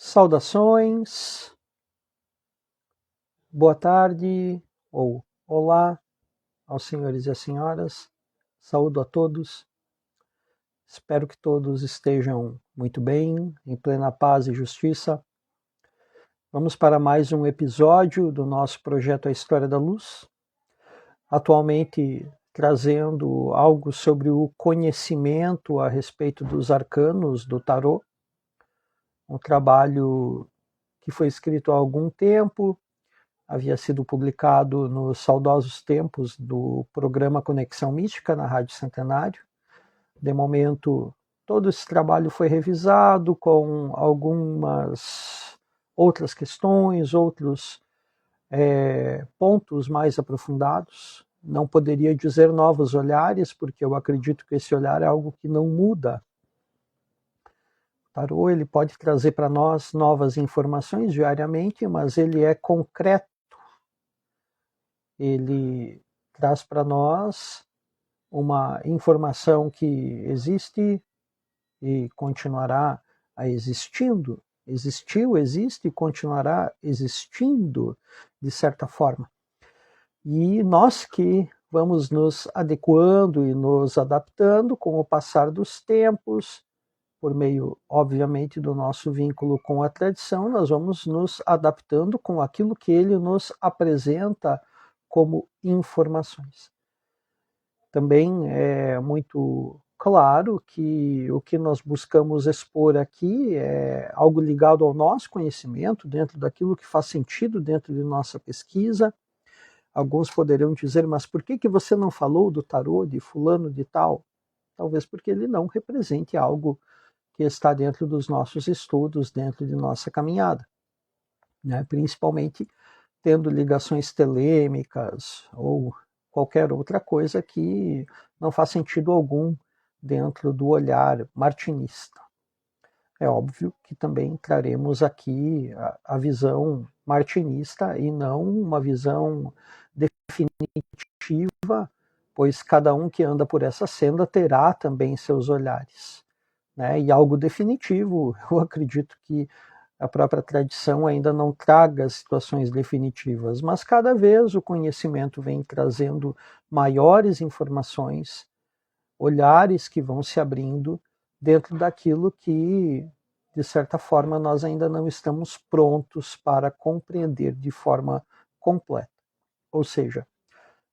Saudações, boa tarde ou olá aos senhores e às senhoras, saúdo a todos, espero que todos estejam muito bem, em plena paz e justiça. Vamos para mais um episódio do nosso projeto A História da Luz, atualmente trazendo algo sobre o conhecimento a respeito dos arcanos do tarô, um trabalho que foi escrito há algum tempo, havia sido publicado nos saudosos tempos do programa Conexão Mística na Rádio Centenário. De momento, todo esse trabalho foi revisado com algumas outras questões, outros pontos mais aprofundados. Não poderia dizer novos olhares, porque eu acredito que esse olhar é algo que não muda. O tarô ele pode trazer para nós novas informações diariamente, mas ele é concreto. Ele traz para nós uma informação que existe e continuará existindo, existiu, existe e continuará existindo de certa forma. E nós que vamos nos adequando e nos adaptando com o passar dos tempos, por meio, obviamente, do nosso vínculo com a tradição, nós vamos nos adaptando com aquilo que ele nos apresenta como informações. Também é muito claro que o que nós buscamos expor aqui é algo ligado ao nosso conhecimento, dentro daquilo que faz sentido dentro de nossa pesquisa. Alguns poderão dizer, mas por que você não falou do tarô de fulano de tal? Talvez porque ele não represente algo que está dentro dos nossos estudos, dentro de nossa caminhada, né? Principalmente tendo ligações telêmicas ou qualquer outra coisa que não faz sentido algum dentro do olhar martinista. É óbvio que também traremos aqui a visão martinista e não uma visão definitiva, pois cada um que anda por essa senda terá também seus olhares, né? E algo definitivo, eu acredito que a própria tradição ainda não traga situações definitivas, mas cada vez o conhecimento vem trazendo maiores informações, olhares que vão se abrindo dentro daquilo que, de certa forma, nós ainda não estamos prontos para compreender de forma completa. Ou seja,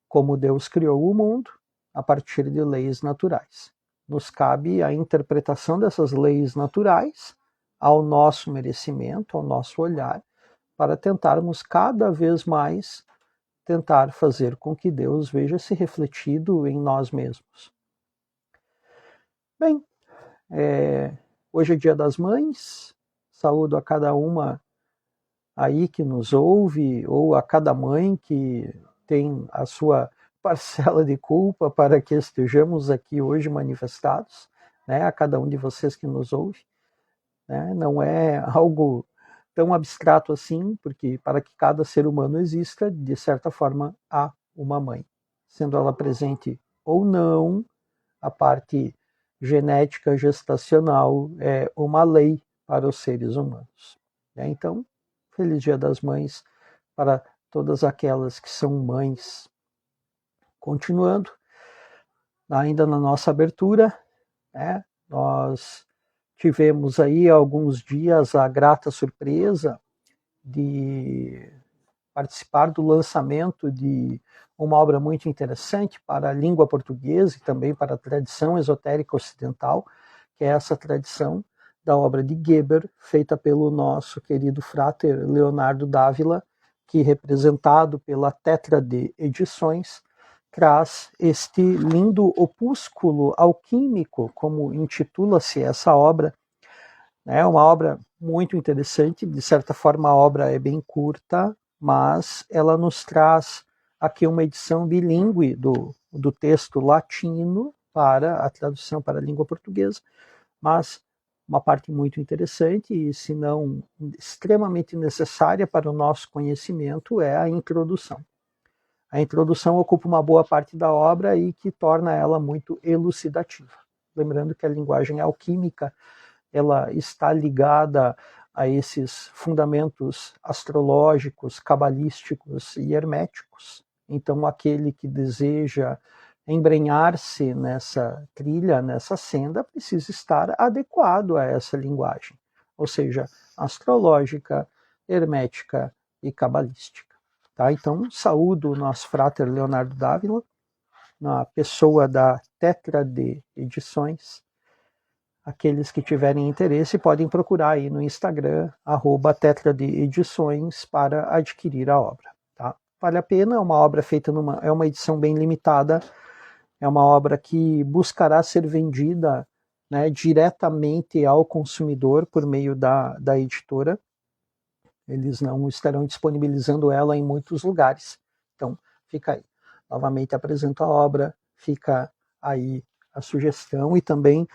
como Deus criou o mundo a partir de leis naturais. Nos cabe a interpretação dessas leis naturais ao nosso merecimento, ao nosso olhar, para tentarmos cada vez mais tentar fazer com que Deus veja-se refletido em nós mesmos. Bem, hoje é Dia das Mães, saúdo a cada uma aí que nos ouve, ou a cada mãe que tem a sua parcela de culpa para que estejamos aqui hoje manifestados, né, a cada um de vocês que nos ouve. Né? Não é algo tão abstrato assim, porque para que cada ser humano exista, de certa forma, há uma mãe. Sendo ela presente ou não, a parte genética gestacional é uma lei para os seres humanos. Né? Então, feliz Dia das Mães para todas aquelas que são mães. Continuando, ainda na nossa abertura, né, nós tivemos aí há alguns dias a grata surpresa de participar do lançamento de uma obra muito interessante para a língua portuguesa e também para a tradição esotérica ocidental, que é essa tradição da obra de Geber, feita pelo nosso querido frater Leonardo Dávila, que, representado pela Tetra de Edições, traz este lindo opúsculo alquímico, como intitula-se essa obra. É uma obra muito interessante, de certa forma a obra é bem curta, mas ela nos traz aqui uma edição bilíngue do texto latino para a tradução para a língua portuguesa, mas uma parte muito interessante e, se não extremamente necessária para o nosso conhecimento, é a introdução. A introdução ocupa uma boa parte da obra e que torna ela muito elucidativa. Lembrando que a linguagem alquímica ela está ligada a esses fundamentos astrológicos, cabalísticos e herméticos. Então, aquele que deseja embrenhar-se nessa trilha, nessa senda, precisa estar adequado a essa linguagem, ou seja, astrológica, hermética e cabalística. Tá? Então, saúdo o nosso frater Leonardo Dávila, na pessoa da Tetra de Edições. Aqueles que tiverem interesse podem procurar aí no Instagram, @Tetra de Edições, para adquirir a obra. Tá? Vale a pena, é uma obra feita é uma edição bem limitada, é uma obra que buscará ser vendida, né, diretamente ao consumidor por meio da editora. Eles não estarão disponibilizando ela em muitos lugares. Então, fica aí. Novamente apresento a obra, fica aí a sugestão e também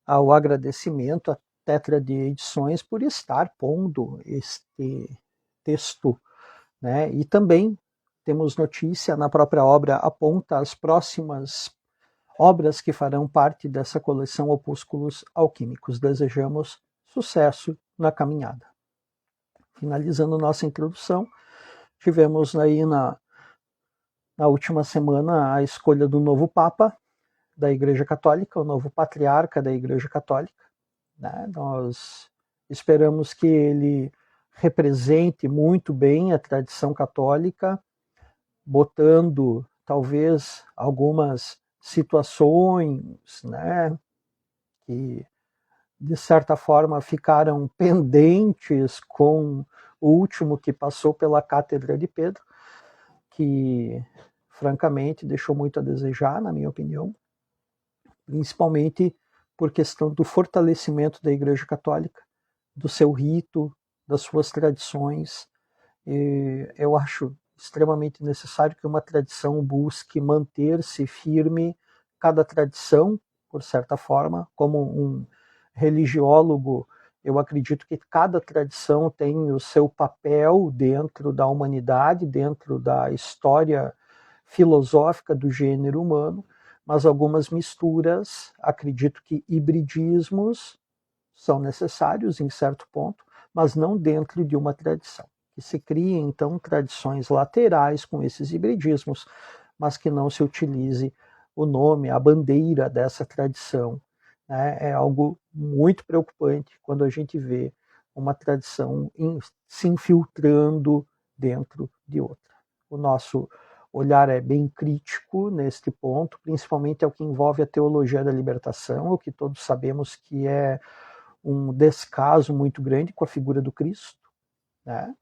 ao agradecimento à Tetra de Edições por estar pondo este texto, né? E também temos notícia, na própria obra aponta as próximas obras que farão parte dessa coleção Opúsculos Alquímicos. Desejamos sucesso na caminhada. Finalizando nossa introdução, tivemos aí na última semana a escolha do novo Papa da Igreja Católica, o novo Patriarca da Igreja Católica. Né? Nós esperamos que ele represente muito bem a tradição católica, botando talvez algumas situações, né, que de certa forma ficaram pendentes com o último que passou pela Cátedra de Pedro, que francamente deixou muito a desejar, na minha opinião, principalmente por questão do fortalecimento da Igreja Católica, do seu rito, das suas tradições. E eu acho extremamente necessário que uma tradição busque manter-se firme, cada tradição, por certa forma, como um religiólogo, eu acredito que cada tradição tem o seu papel dentro da humanidade, dentro da história filosófica do gênero humano, mas algumas misturas, acredito que hibridismos são necessários em certo ponto, mas não dentro de uma tradição. Que se criem, então, tradições laterais com esses hibridismos, mas que não se utilize o nome, a bandeira dessa tradição. Né? É algo muito preocupante quando a gente vê uma tradição se infiltrando dentro de outra. O nosso olhar é bem crítico neste ponto, principalmente ao que envolve a teologia da libertação, o que todos sabemos que é um descaso muito grande com a figura do Cristo, né?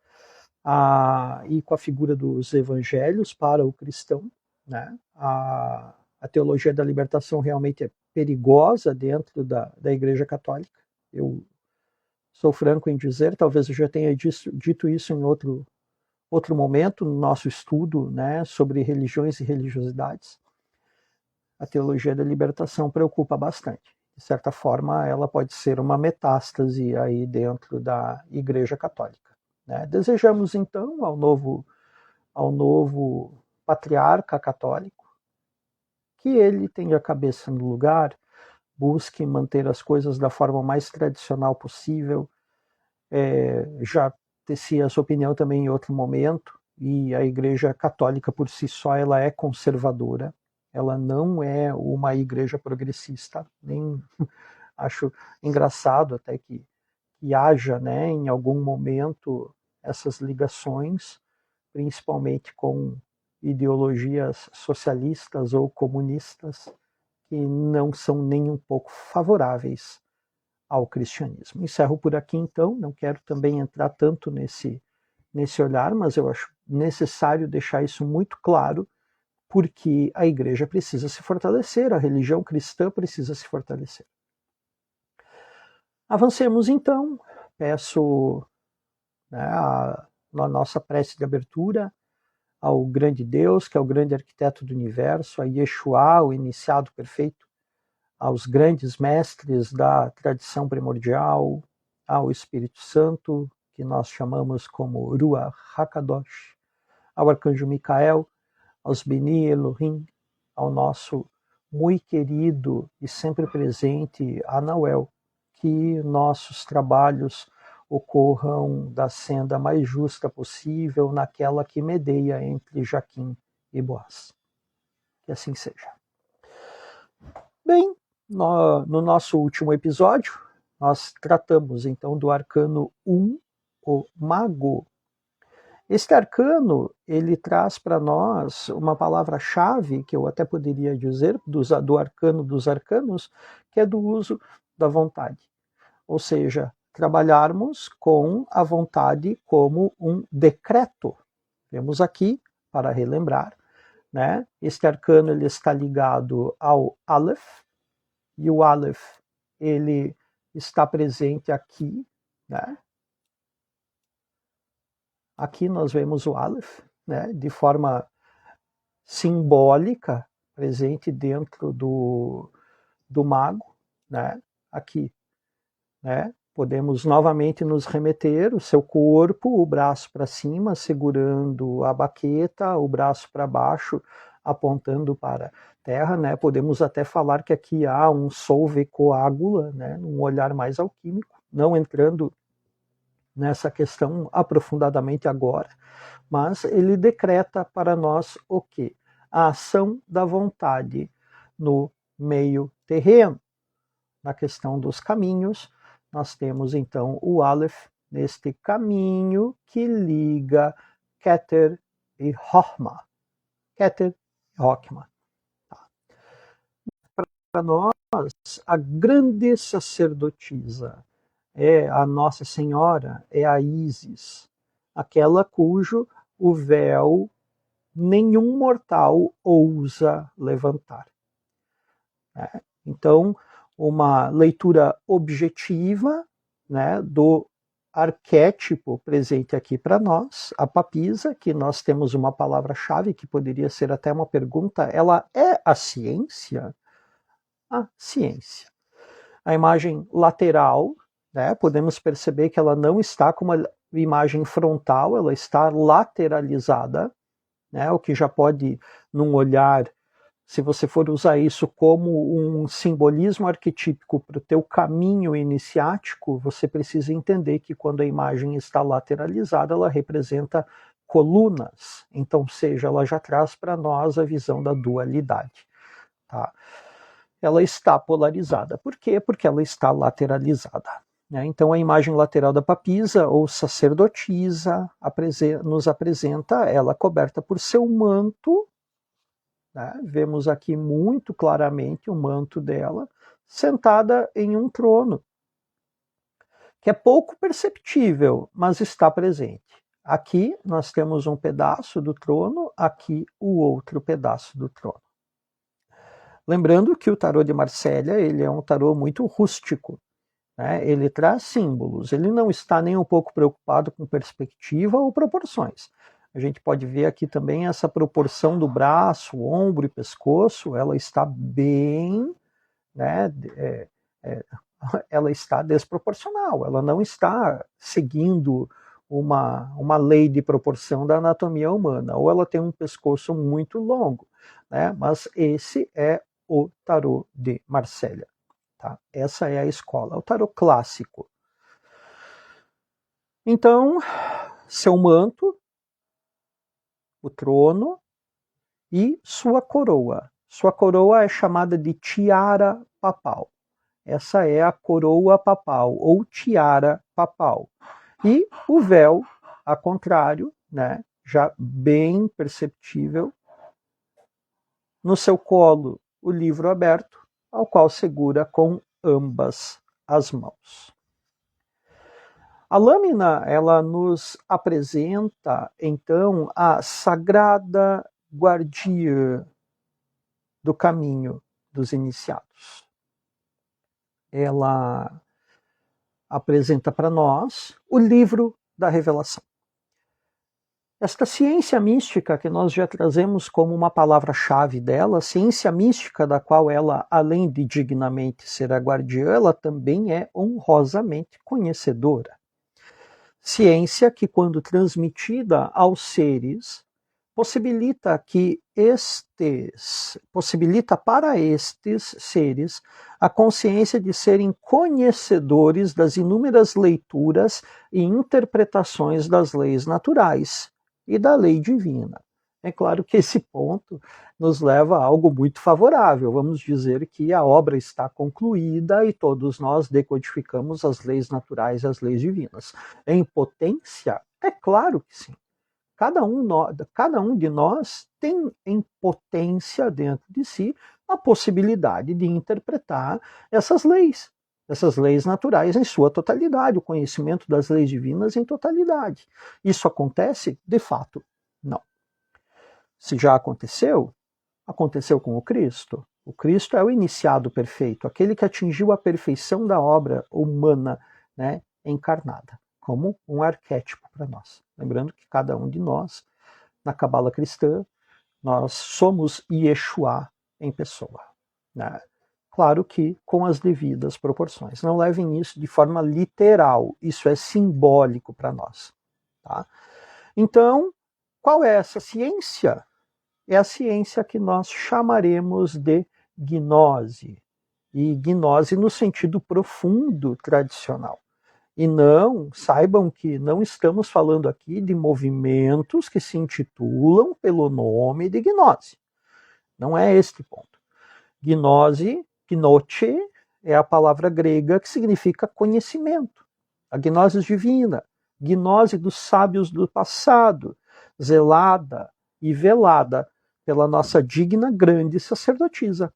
E com a figura dos evangelhos para o cristão. Né? A teologia da libertação realmente é perigosa dentro da Igreja Católica. Eu sou franco em dizer, talvez eu já tenha dito isso em outro momento, no nosso estudo, né, sobre religiões e religiosidades. A teologia da libertação preocupa bastante. De certa forma, ela pode ser uma metástase aí dentro da Igreja Católica. Né? Desejamos, então, ao novo patriarca católico que ele tenha a cabeça no lugar, busque manter as coisas da forma mais tradicional possível. Já teci a sua opinião também em outro momento, e a Igreja Católica por si só ela é conservadora, ela não é uma igreja progressista, nem acho engraçado até que haja, né, em algum momento essas ligações, principalmente com ideologias socialistas ou comunistas que não são nem um pouco favoráveis ao cristianismo. Encerro por aqui então, não quero também entrar tanto nesse olhar, mas eu acho necessário deixar isso muito claro, porque a igreja precisa se fortalecer, a religião cristã precisa se fortalecer. Avancemos então, peço, né, na nossa prece de abertura ao grande Deus, que é o grande arquiteto do universo, a Yeshua, o iniciado perfeito, aos grandes mestres da tradição primordial, ao Espírito Santo, que nós chamamos como Ruach HaKadosh, ao arcanjo Micael, aos Beni Elohim, ao nosso muito querido e sempre presente Anauel, que nossos trabalhos ocorram da senda mais justa possível, naquela que medeia entre Jaquim e Boaz. Que assim seja. Bem, no nosso último episódio, nós tratamos então do arcano 1, o Mago. Este arcano, ele traz para nós uma palavra-chave, que eu até poderia dizer, do arcano dos arcanos, que é do uso da vontade. Ou seja, trabalharmos com a vontade como um decreto. Vemos aqui, para relembrar, né? Este arcano ele está ligado ao Aleph, e o Aleph ele está presente aqui, né? Aqui nós vemos o Aleph, né, de forma simbólica, presente dentro do mago, né, aqui. Né, podemos novamente nos remeter, o seu corpo, o braço para cima, segurando a baqueta, o braço para baixo, apontando para a terra. Né, podemos até falar que aqui há um solve coagula, né, um olhar mais alquímico, não entrando nessa questão aprofundadamente agora, mas ele decreta para nós o quê? A ação da vontade no meio terreno. Na questão dos caminhos, nós temos então o Aleph neste caminho que liga Keter e Chokhmah. Keter e Chokhmah. Tá. Para nós, a grande sacerdotisa é a Nossa Senhora, é a Ísis, aquela cujo o véu nenhum mortal ousa levantar. Então, uma leitura objetiva, né, do arquétipo presente aqui para nós, a papisa, que nós temos uma palavra-chave que poderia ser até uma pergunta, ela é a ciência? A ciência. A imagem lateral, né, podemos perceber que ela não está com uma imagem frontal, ela está lateralizada, né, o que já pode, num olhar, se você for usar isso como um simbolismo arquetípico para o teu caminho iniciático, você precisa entender que quando a imagem está lateralizada, ela representa colunas. Então, seja, ela já traz para nós a visão da dualidade. Tá? Ela está polarizada. Por quê? Porque ela está lateralizada. Né? Então, a imagem lateral da papisa, ou sacerdotisa, nos apresenta ela coberta por seu manto. Né? Vemos aqui muito claramente o manto dela, sentada em um trono, que é pouco perceptível, mas está presente. Aqui nós temos um pedaço do trono, aqui o outro pedaço do trono. Lembrando que o tarô de Marsella, ele é um tarô muito rústico, né? Ele traz símbolos, ele não está nem um pouco preocupado com perspectiva ou proporções. A gente pode ver aqui também essa proporção do braço, ombro e pescoço, ela está bem, né, ela está desproporcional, ela não está seguindo uma lei de proporção da anatomia humana, ou ela tem um pescoço muito longo, né, mas esse é o tarô de Marsella. Tá? Essa é a escola, o tarô clássico. Então, seu manto, o trono e sua coroa. Sua coroa é chamada de tiara papal. Essa é a coroa papal, ou tiara papal. E o véu, a contrário, né, já bem perceptível, no seu colo o livro aberto, ao qual segura com ambas as mãos. A lâmina, ela nos apresenta, então, a sagrada guardiã do caminho dos iniciados. Ela apresenta para nós o livro da revelação. Esta ciência mística que nós já trazemos como uma palavra-chave dela, ciência mística da qual ela, além de dignamente ser a guardiã, ela também é honrosamente conhecedora. Ciência que, quando transmitida aos seres, possibilita para estes seres a consciência de serem conhecedores das inúmeras leituras e interpretações das leis naturais e da lei divina. É claro que esse ponto nos leva a algo muito favorável. Vamos dizer que a obra está concluída e todos nós decodificamos as leis naturais e as leis divinas. Em potência? É claro que sim. Cada um de nós tem em potência dentro de si a possibilidade de interpretar essas leis naturais em sua totalidade, o conhecimento das leis divinas em totalidade. Isso acontece? De fato, não. Se já aconteceu, aconteceu com o Cristo. O Cristo é o iniciado perfeito, aquele que atingiu a perfeição da obra humana, né, encarnada, como um arquétipo para nós. Lembrando que cada um de nós, na Cabala cristã, nós somos Yeshua em pessoa. Né? Claro que com as devidas proporções. Não levem isso de forma literal, isso é simbólico para nós. Tá? Então, qual é essa ciência? É a ciência que nós chamaremos de gnose. E gnose no sentido profundo tradicional. E não, saibam que não estamos falando aqui de movimentos que se intitulam pelo nome de gnose. Não é este ponto. Gnose, gnoche, é a palavra grega que significa conhecimento. A gnose divina, gnose dos sábios do passado, zelada e velada pela nossa digna grande sacerdotisa,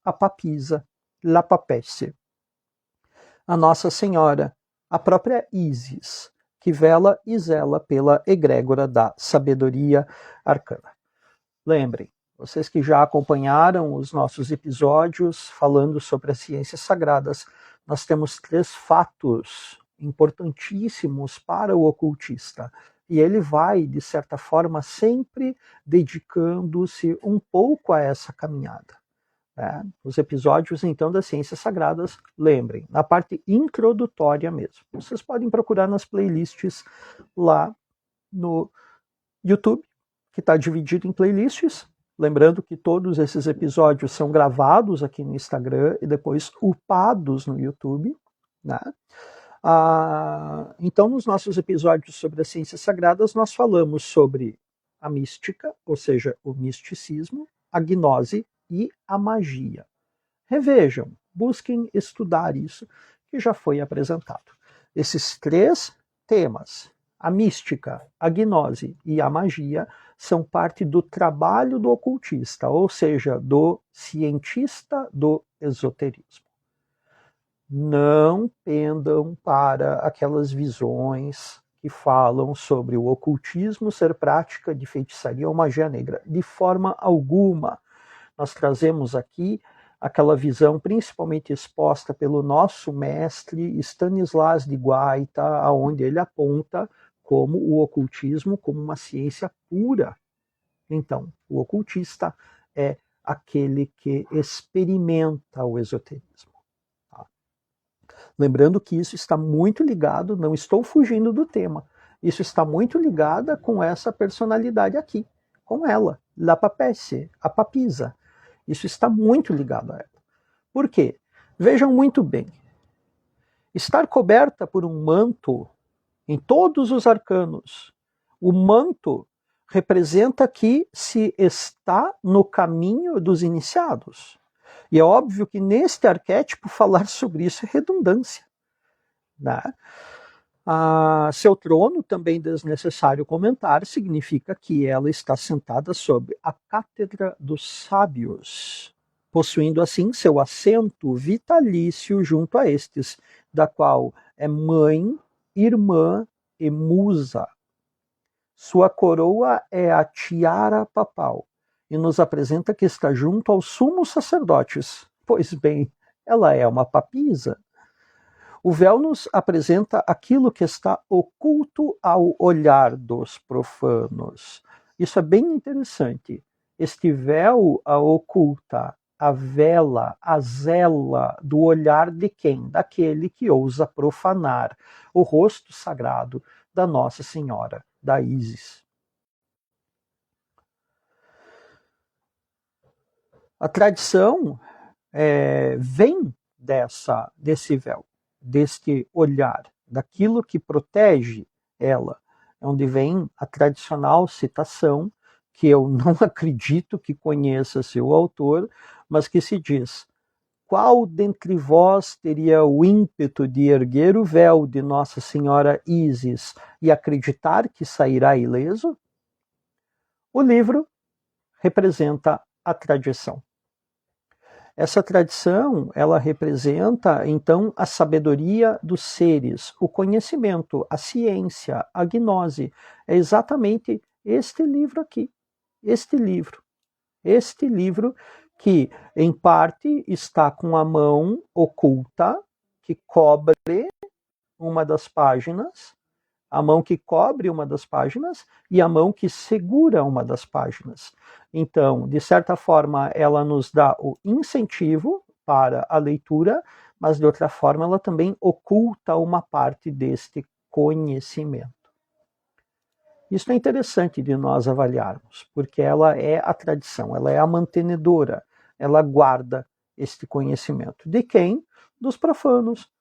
a papisa, la papesse. A Nossa Senhora, a própria Ísis, que vela e zela pela egrégora da sabedoria arcana. Lembrem, vocês que já acompanharam os nossos episódios falando sobre as ciências sagradas, nós temos 3 fatos importantíssimos para o ocultista. E ele vai, de certa forma, sempre dedicando-se um pouco a essa caminhada. Os episódios, então, das ciências sagradas, lembrem, na parte introdutória mesmo. Vocês podem procurar nas playlists lá no YouTube, que está dividido em playlists. Lembrando que todos esses episódios são gravados aqui no Instagram e depois upados no YouTube. Né? Então, nos nossos episódios sobre as ciências sagradas, nós falamos sobre a mística, ou seja, o misticismo, a gnose e a magia. Revejam, busquem estudar isso que já foi apresentado. Esses 3 temas, a mística, a gnose e a magia, são parte do trabalho do ocultista, ou seja, do cientista do esoterismo. Não pendam para aquelas visões que falam sobre o ocultismo ser prática de feitiçaria ou magia negra. De forma alguma. Nós trazemos aqui aquela visão principalmente exposta pelo nosso mestre Stanislas de Guaita, onde ele aponta como o ocultismo como uma ciência pura. Então, o ocultista é aquele que experimenta o esoterismo. Tá? Lembrando que isso está muito ligado, não estou fugindo do tema, isso está muito ligado com essa personalidade aqui, com ela, la papesse, a papisa. Isso está muito ligado a ela. Por quê? Vejam muito bem. Estar coberta por um manto, em todos os arcanos, o manto representa que se está no caminho dos iniciados. E é óbvio que neste arquétipo falar sobre isso é redundância. Né? Seu trono, também desnecessário comentar, significa que ela está sentada sobre a cátedra dos sábios, possuindo assim seu assento vitalício junto a estes, da qual é mãe, irmã e musa. Sua coroa é a tiara papal e nos apresenta que está junto aos sumos sacerdotes. Pois bem, ela é uma papisa. O véu nos apresenta aquilo que está oculto ao olhar dos profanos. Isso é bem interessante. Este véu a oculta, a vela, a zela do olhar de quem? Daquele que ousa profanar o rosto sagrado da Nossa Senhora, da Ísis. A tradição vem desse véu, deste olhar, daquilo que protege ela, onde vem a tradicional citação, que eu não acredito que conheça seu autor, mas que se diz: qual dentre vós teria o ímpeto de erguer o véu de Nossa Senhora Ísis e acreditar que sairá ileso? O livro representa a tradição. Essa tradição, ela representa, então, a sabedoria dos seres, o conhecimento, a ciência, a gnose. É exatamente este livro aqui, este livro que, em parte, está com a mão oculta, que cobre uma das páginas, a mão que cobre uma das páginas e a mão que segura uma das páginas. Então, de certa forma, ela nos dá o incentivo para a leitura, mas de outra forma, ela também oculta uma parte deste conhecimento. Isso é interessante de nós avaliarmos, porque ela é a tradição, ela é a mantenedora, ela guarda este conhecimento. De quem? Dos profanos.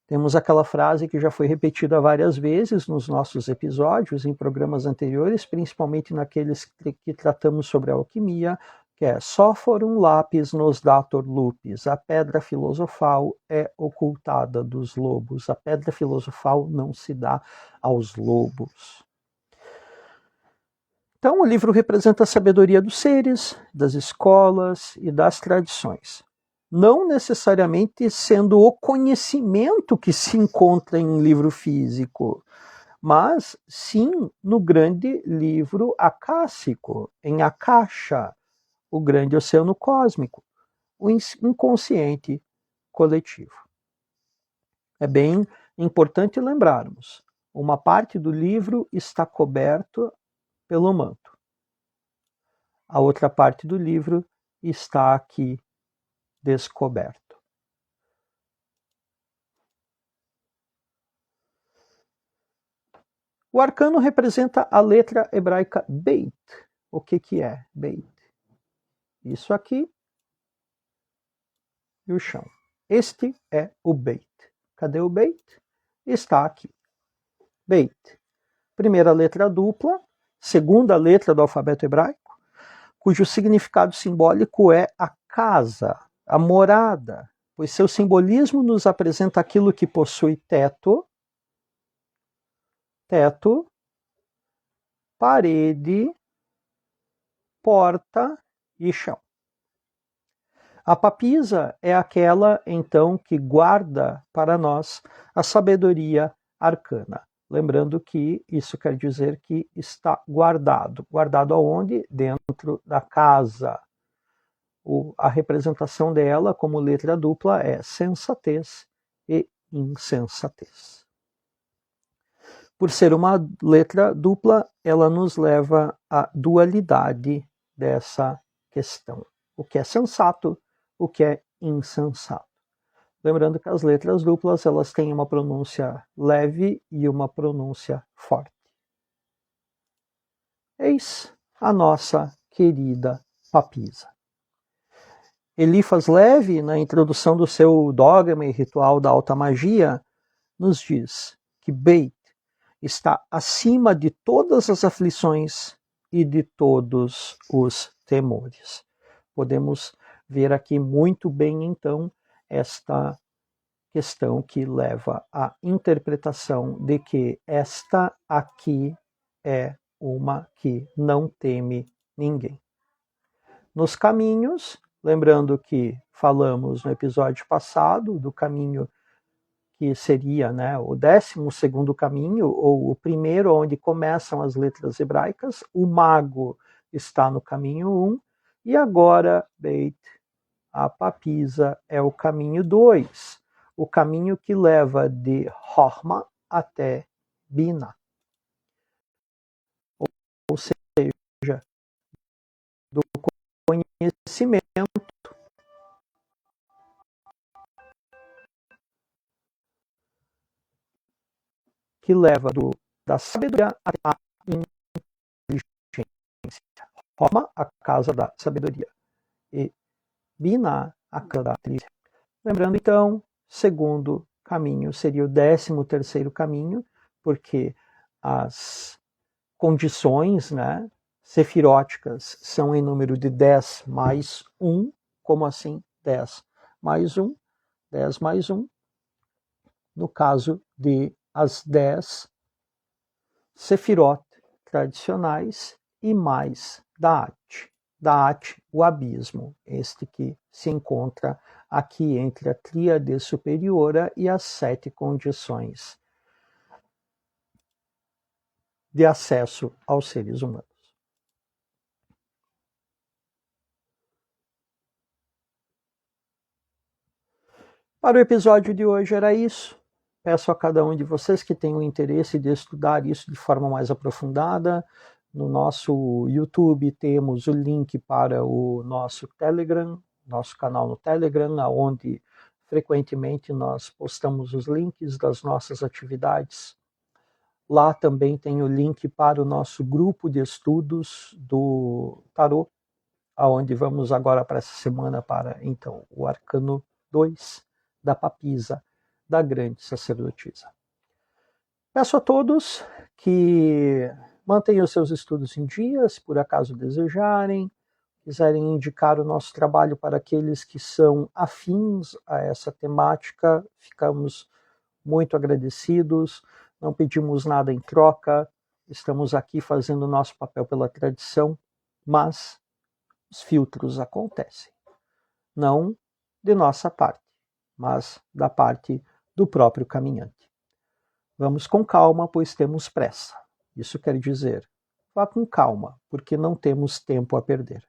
Temos aquela frase que já foi repetida várias vezes nos nossos episódios, em programas anteriores, principalmente naqueles que tratamos sobre a alquimia, que é Sophorum lapis nos datur lupis, a pedra filosofal é ocultada dos lobos, a pedra filosofal não se dá aos lobos. Então, o livro representa a sabedoria dos seres, das escolas e das tradições. Não necessariamente sendo o conhecimento que se encontra em livro físico, mas sim no grande livro acássico, em Akasha, o grande oceano cósmico, o inconsciente coletivo. É bem importante lembrarmos, uma parte do livro está coberto pelo manto. A outra parte do livro está aqui descoberto. O arcano representa a letra hebraica Beit. O que é Beit? Isso aqui e o chão. Este é o Beit. Cadê o Beit? Está aqui. Beit. Primeira letra dupla, segunda letra do alfabeto hebraico, cujo significado simbólico é a casa, a morada, pois seu simbolismo nos apresenta aquilo que possui teto, parede, porta e chão. A papisa é aquela, então, que guarda para nós a sabedoria arcana. Lembrando que isso quer dizer que está guardado. Guardado aonde? Dentro da casa. A representação dela como letra dupla é sensatez e insensatez. Por ser uma letra dupla, ela nos leva à dualidade dessa questão. O que é sensato, o que é insensato. Lembrando que as letras duplas elas têm uma pronúncia leve e uma pronúncia forte. Eis a nossa querida papisa. Eliphas Levi, na introdução do seu Dogma e Ritual da Alta Magia, nos diz que Beit está acima de todas as aflições e de todos os temores. Podemos ver aqui muito bem, então, esta questão que leva à interpretação de que esta aqui é uma que não teme ninguém. Nos caminhos, lembrando que falamos no episódio passado do caminho que seria, né, o 12º caminho, ou o primeiro onde começam as letras hebraicas, o mago está no caminho 1, e agora, Beit, a papisa, é o caminho 2, o caminho que leva de Horma até Bina. Ou seja, do conhecimento que leva da sabedoria à inteligência. Roma, a casa da sabedoria. E Bina Akadatriya. Lembrando então, segundo caminho seria o 13º caminho, porque as condições, né, sefiróticas são em número de 10 mais 1. Como assim 10 mais 1? 10 mais 1, no caso de as 10 sefirot tradicionais e mais Da'at, o abismo, este que se encontra aqui entre a tríade superiora e as 7 condições de acesso aos seres humanos. Para o episódio de hoje era isso. Peço a cada um de vocês que tenham interesse de estudar isso de forma mais aprofundada. No nosso YouTube temos o link para o nosso Telegram, nosso canal no Telegram, onde frequentemente nós postamos os links das nossas atividades. Lá também tem o link para o nosso grupo de estudos do Tarot, aonde vamos agora para essa semana para, então, o Arcano 2 da Papisa, da Grande Sacerdotisa. Peço a todos que mantenham os seus estudos em dia, se por acaso desejarem, quiserem indicar o nosso trabalho para aqueles que são afins a essa temática, ficamos muito agradecidos, não pedimos nada em troca, estamos aqui fazendo o nosso papel pela tradição, mas os filtros acontecem, não de nossa parte, mas da parte do próprio caminhante. Vamos com calma, pois temos pressa. Isso quer dizer, vá com calma, porque não temos tempo a perder.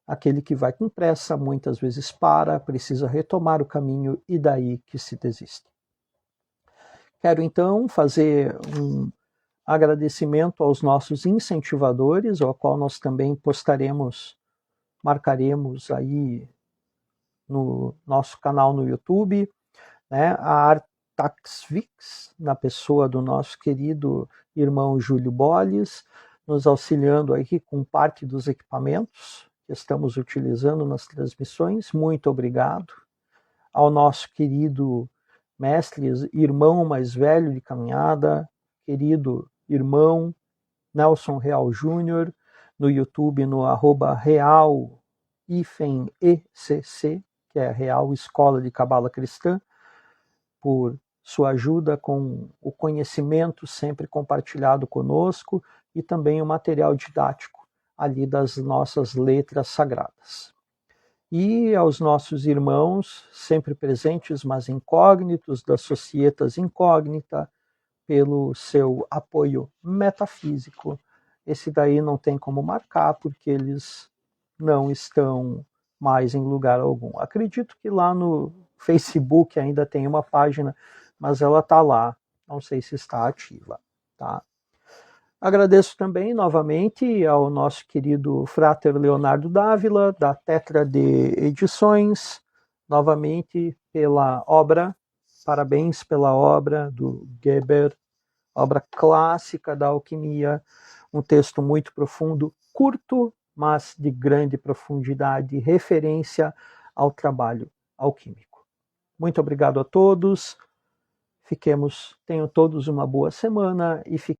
Aquele que vai com pressa muitas vezes precisa retomar o caminho e daí que se desiste. Quero então fazer um agradecimento aos nossos incentivadores, ao qual nós também marcaremos aí no nosso canal no YouTube, né, a Artaxvix, na pessoa do nosso querido irmão Júlio Bolles, nos auxiliando aqui com parte dos equipamentos que estamos utilizando nas transmissões. Muito obrigado. Ao nosso querido mestre, irmão mais velho de caminhada, querido irmão Nelson Real Júnior, no YouTube, no @real_ECC, que é Real Escola de Cabala Cristã, por sua ajuda com o conhecimento sempre compartilhado conosco e também o material didático ali das nossas letras sagradas. E aos nossos irmãos, sempre presentes, mas incógnitos, das Societas Incógnita, pelo seu apoio metafísico. Esse daí não tem como marcar, porque eles não estão mais em lugar algum. Acredito que lá no Facebook ainda tem uma página, mas ela está lá, não sei se está ativa, tá? Agradeço também novamente ao nosso querido Frater Leonardo Dávila, da Tetra de Edições, novamente pela obra, parabéns pela obra do Geber, obra clássica da alquimia, um texto muito profundo, curto, mas de grande profundidade, referência ao trabalho alquímico. Muito obrigado a todos, tenham todos uma boa semana e fiquem